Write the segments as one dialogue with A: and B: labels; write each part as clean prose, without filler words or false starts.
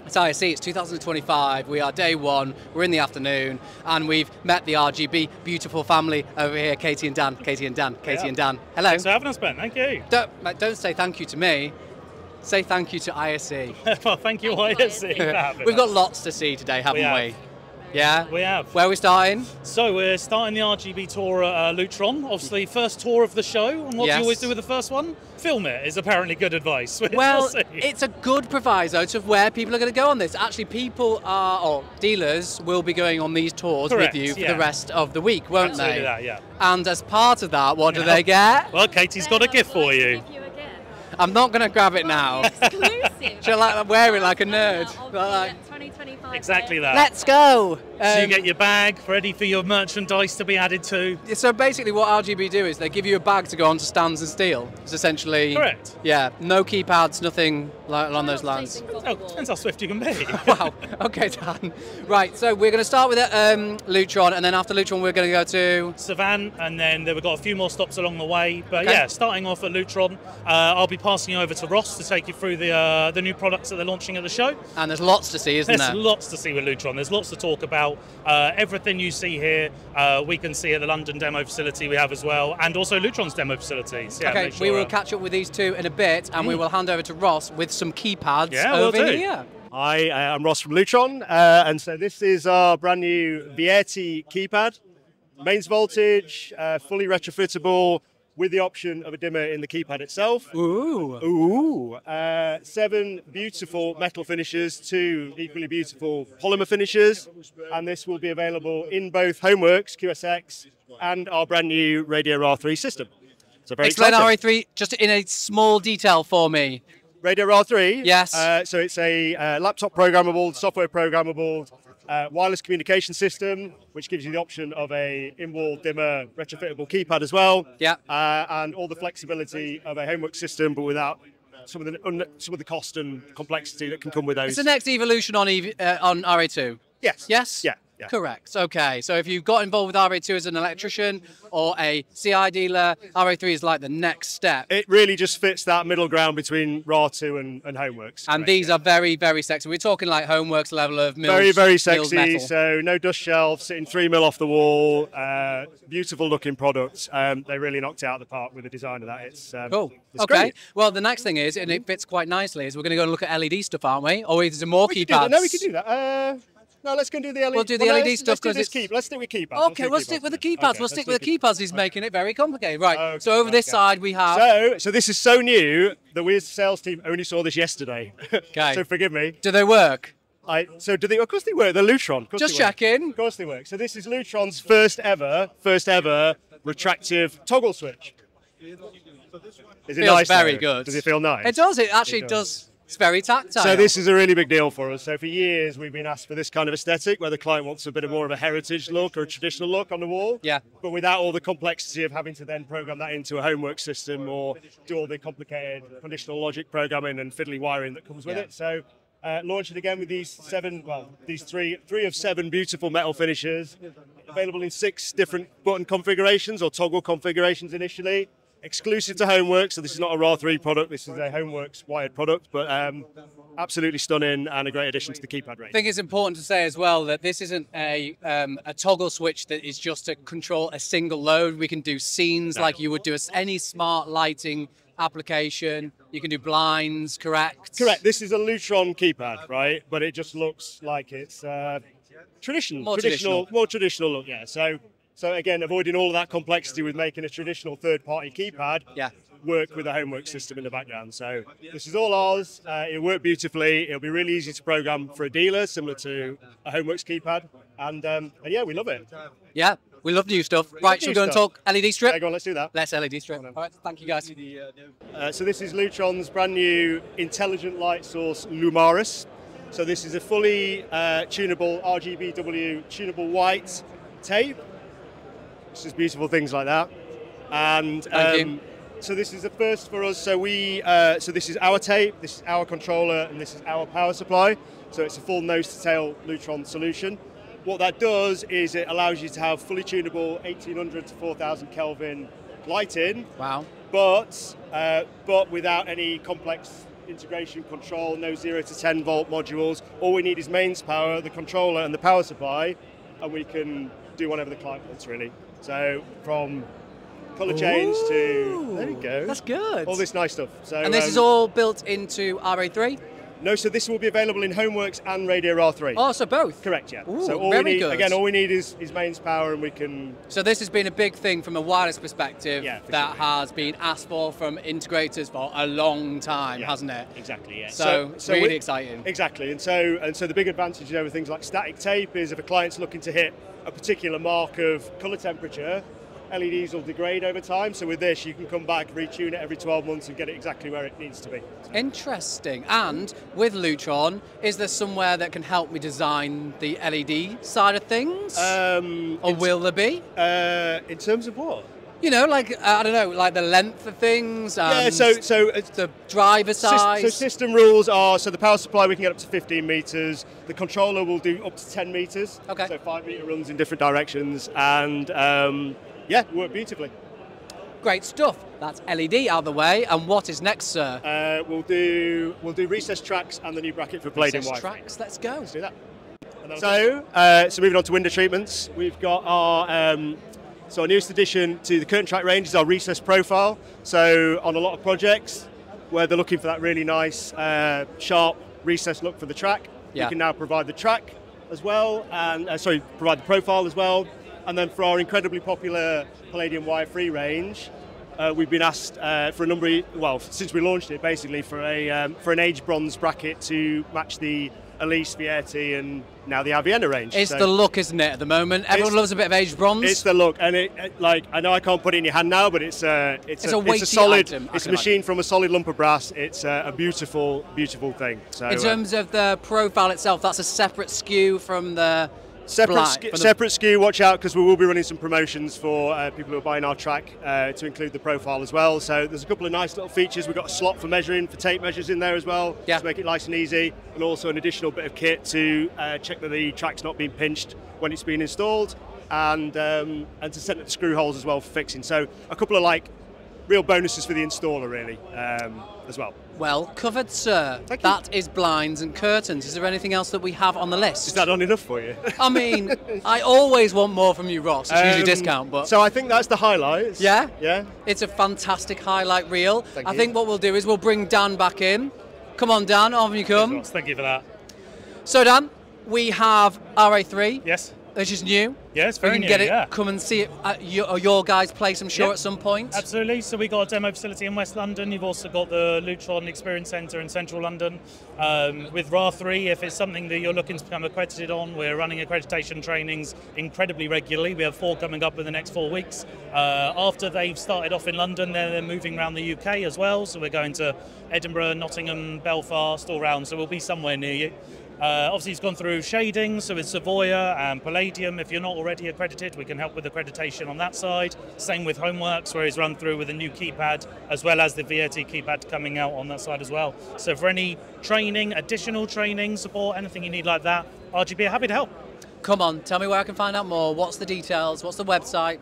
A: It's ISE, it's 2025, we are day one, we're in the afternoon, and we've met the RGB beautiful family over here, Katie and Dan, Katie and Dan, Katie and Dan. Hello.
B: Thanks for having us, Ben, thank you.
A: Don't say thank you to me, say thank you to ISE.
B: Well, thank you, ISE, for having
A: We've
B: us.
A: got lots to see today, haven't we? Yeah?
B: We have.
A: Where are we starting?
B: So we're starting the RGB tour at LUTRON, obviously first tour of the show, and what do you always do with the first one? Film it, is apparently good advice.
A: Well, it's a good proviso to where people are going to go on this. Actually, people are, or dealers will be going on these tours with you for the rest of the week, won't
B: Absolutely
A: they?
B: That, yeah.
A: And as part of that, what do they get?
B: Well, Katie's got a gift for you.
A: I'm not going to grab it now.
C: Exclusive.
A: Shall I wear it like a nerd?
C: Like 2025.
B: Exactly that.
A: Let's go.
B: So you get your bag ready for your merchandise to be added to.
A: So basically what RGB do is they give you a bag to go onto stands and steal. It's essentially...
B: Correct.
A: Yeah, no keypads, nothing like along those lines.
B: Oh, depends how swift you can be.
A: Wow, okay Dan. Right, so we're going to start with LUTRON, and then after LUTRON we're going to go to...
B: Savannah, and then we've got a few more stops along the way. But yeah, starting off at LUTRON, I'll be passing you over to Ross to take you through the new products that they're launching at the show.
A: And there's lots to see, isn't there?
B: There's lots to see with LUTRON. There's lots to talk about. Everything you see here, we can see at the London demo facility we have as well, and also LUTRON's demo facilities. Yeah,
A: okay, we will catch up with these two in a bit, and we will hand over to Ross with some keypads over here.
D: Hi, I'm Ross from LUTRON, and so this is our brand new Vierti keypad. Mains voltage, fully retrofittable, with the option of a dimmer in the keypad itself.
A: Ooh.
D: Ooh. 7 beautiful metal finishes, 2 equally beautiful polymer finishes, and this will be available in both Homeworks, QSX, and our brand new Radio RA3 system. So very
A: explain
D: exciting.
A: RA3 just in a small detail for me.
D: Radio RA3?
A: Yes.
D: So it's a laptop programmable, software programmable, wireless communication system, which gives you the option of a in-wall dimmer retrofittable keypad as well.
A: Yeah.
D: And all the flexibility of a homework system, but without some of the cost and complexity that can come with those.
A: It's the next evolution on RA2.
D: Yes.
A: Yes?
D: Yeah.
A: Correct. Okay. So if you've got involved with RA2 as an electrician or a CI dealer, RA3 is like the next step.
D: It really just fits that middle ground between RA2 and Homeworks.
A: And these are very, very sexy. We're talking like Homeworks level of milled,
D: very, very sexy.
A: Metal.
D: So no dust shelf, sitting 3 mil off the wall. Beautiful looking product. They really knocked it out of the park with the design of that. It's
A: cool.
D: It's
A: okay.
D: great.
A: Well, the next thing is, and it fits quite nicely, is we're going to go and look at LED stuff, aren't we? Or is there more keypads?
D: No, we can do that. No, let's go and do the LED.
A: We'll do the LED stuff
D: because
A: it's...
D: Let's stick with keypads.
A: Okay, we'll stick with the keypads. We'll stick with the keypads. He's making it very complicated. Right,
D: okay,
A: so over this side we have...
D: So this is so new that we as a sales team only saw this yesterday.
A: Okay.
D: So forgive me.
A: Do they work?
D: So do they? Of course they work. They're LUTRON.
A: Just checking.
D: Of course they work. So this is LUTRON's first ever retractive toggle switch. Is it
A: feels
D: nice?
A: Very
D: though?
A: good.
D: Does it feel nice?
A: It does. It actually does. It's very tactile.
D: So this is a really big deal for us. So for years we've been asked for this kind of aesthetic, where the client wants a bit more of a heritage look or a traditional look on the wall.
A: Yeah.
D: But without all the complexity of having to then program that into a homework system or do all the complicated conditional logic programming and fiddly wiring that comes with it. So launch it again with these three of 7 beautiful metal finishes, available in 6 different button configurations or toggle configurations initially. Exclusive to Homeworks, so this is not a RA3 product, this is a Homeworks wired product, but absolutely stunning and a great addition to the keypad range.
A: I think it's important to say as well that this isn't a toggle switch that is just to control a single load. We can do scenes like you would do any smart lighting application. You can do blinds, correct?
D: Correct. This is a LUTRON keypad, right? But it just looks like it's more traditional look, yeah. So again, avoiding all of that complexity with making a traditional third-party keypad work with a homework system in the background. So this is all ours. It'll work beautifully. It'll be really easy to program for a dealer, similar to a homeworks keypad. And yeah, we love it.
A: Yeah, we love new stuff. Right, should we go and talk LED strip?
D: Yeah, go on, let's do that.
A: Let's LED strip. All right, thank you guys.
D: So this is LUTRON's brand new intelligent light source, Lumaris. So this is a fully tunable RGBW tunable white tape. It's just beautiful things like that. And so this is the first for us. So this is our tape, this is our controller, and this is our power supply. So it's a full nose to tail LUTRON solution. What that does is it allows you to have fully tunable 1800 to 4000 Kelvin lighting.
A: Wow.
D: But without any complex integration control, no 0 to 10 volt modules. All we need is mains power, the controller and the power supply, and we can do whatever the client wants really. So from colour change to, there you go.
A: That's good.
D: All this nice stuff. So,
A: and this is all built into RA3?
D: No, so this will be available in Homeworks and Radio R3.
A: Oh, so both?
D: Correct, yeah.
A: Ooh,
D: so all
A: very
D: we need,
A: good.
D: again, all we need is mains power, and we can.
A: So this has been a big thing from a wireless perspective that
D: sure.
A: has been asked for from integrators for a long time, hasn't it?
D: Exactly, yeah.
A: So really exciting.
D: Exactly, and so the big advantage over things like static tape is if a client's looking to hit a particular mark of colour temperature, LEDs will degrade over time, so with this you can come back, retune it every 12 months and get it exactly where it needs to be.
A: Interesting. And with LUTRON, is there somewhere that can help me design the LED side of things? Or will there be?
D: In terms of what?
A: You know, like, I don't know, like the length of things,
D: yeah, so
A: the driver size.
D: So system rules are, so the power supply we can get up to 15 metres, the controller will do up to 10 metres,
A: okay.
D: So 5 metre runs in different directions, and yeah, work beautifully.
A: Great stuff. That's LED out of the way. And what is next, sir?
D: We'll do recessed tracks and the new bracket for palladium
A: recessed
D: Wi-Fi.
A: tracks. Let's go.
D: Let's do that. So moving on to window treatments, we've got our newest addition to the curtain track range is our recessed profile. So on a lot of projects where they're looking for that really nice sharp recessed look for the track, we can now provide the track as well, and provide the profile as well. And then for our incredibly popular Palladium wire-free range, we've been asked for a number since we launched it, basically, for an age bronze bracket to match the Elise, Vierti, and now the Aviena range.
A: It's the look, isn't it, at the moment? Everyone loves a bit of aged bronze.
D: It's the look, and I know I can't put it in your hand now, but it's a solid item, it's a machine from a solid lump of brass. It's a beautiful, beautiful thing. So,
A: in terms of the profile itself, that's a separate SKU from the.
D: Separate SKU, watch out, because we will be running some promotions for people who are buying our track to include the profile as well. So there's a couple of nice little features. We've got a slot for measuring, for tape measures in there as well, to make it nice and easy, and also an additional bit of kit to check that the track's not being pinched when it's being installed, and to set up the screw holes as well for fixing. So a couple of real bonuses for the installer really as well.
A: Well covered, sir.
D: Thank you.
A: That is blinds and curtains. Is there anything else that we have on the list?
D: Is that not enough for you?
A: I mean, I always want more from you, Ross. It's usually discount, but...
D: So I think that's the highlights.
A: Yeah?
D: Yeah.
A: It's a fantastic highlight reel.
D: Thank
A: I
D: you.
A: think what we'll do is we'll bring Dan back in. Come on, Dan, on you come.
B: Thank you for that.
A: So, Dan, we have RA3.
B: Yes.
A: Which is new.
B: Yeah, it's very
A: new.
B: new,
A: Get it,
B: yeah.
A: come and see it at your guys' place, I'm sure, at some point.
B: Absolutely. So we got a demo facility in West London. You've also got the LUTRON Experience Centre in Central London. With RA3, if it's something that you're looking to become accredited on, we're running accreditation trainings incredibly regularly. We have 4 coming up in the next 4 weeks. After they've started off in London, they're moving around the UK as well. So we're going to Edinburgh, Nottingham, Belfast, all round. So we'll be somewhere near you. Obviously, it's gone through shading, so it's Savoya and Palladium. If you're not already accredited, we can help with accreditation on that side. Same with Homeworks, where he's run through with a new keypad, as well as the Vierti keypad coming out on that side as well. So for any training, additional training, support, anything you need like that, RGB are happy to help.
A: Come on, tell me where I can find out more. What's the details? What's the website?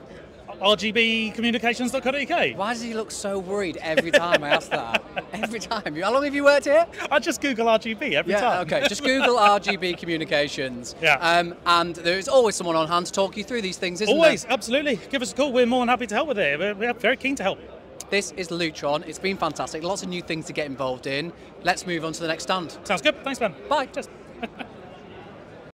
B: rgbcommunications.co.uk.
A: Why does he look so worried every time I ask that? Every time. How long have you worked here?
B: I just Google RGB every time.
A: Okay, just Google RGB Communications.
B: Yeah.
A: And there's always someone on hand to talk you through these things, isn't
B: Always,
A: there?
B: absolutely. Give us a call. We're more than happy to help with it. We're very keen to help.
A: This is LUTRON. It's been fantastic. Lots of new things to get involved in. Let's move on to the next stand.
B: Sounds good. Thanks, Ben.
A: Bye.
B: Cheers.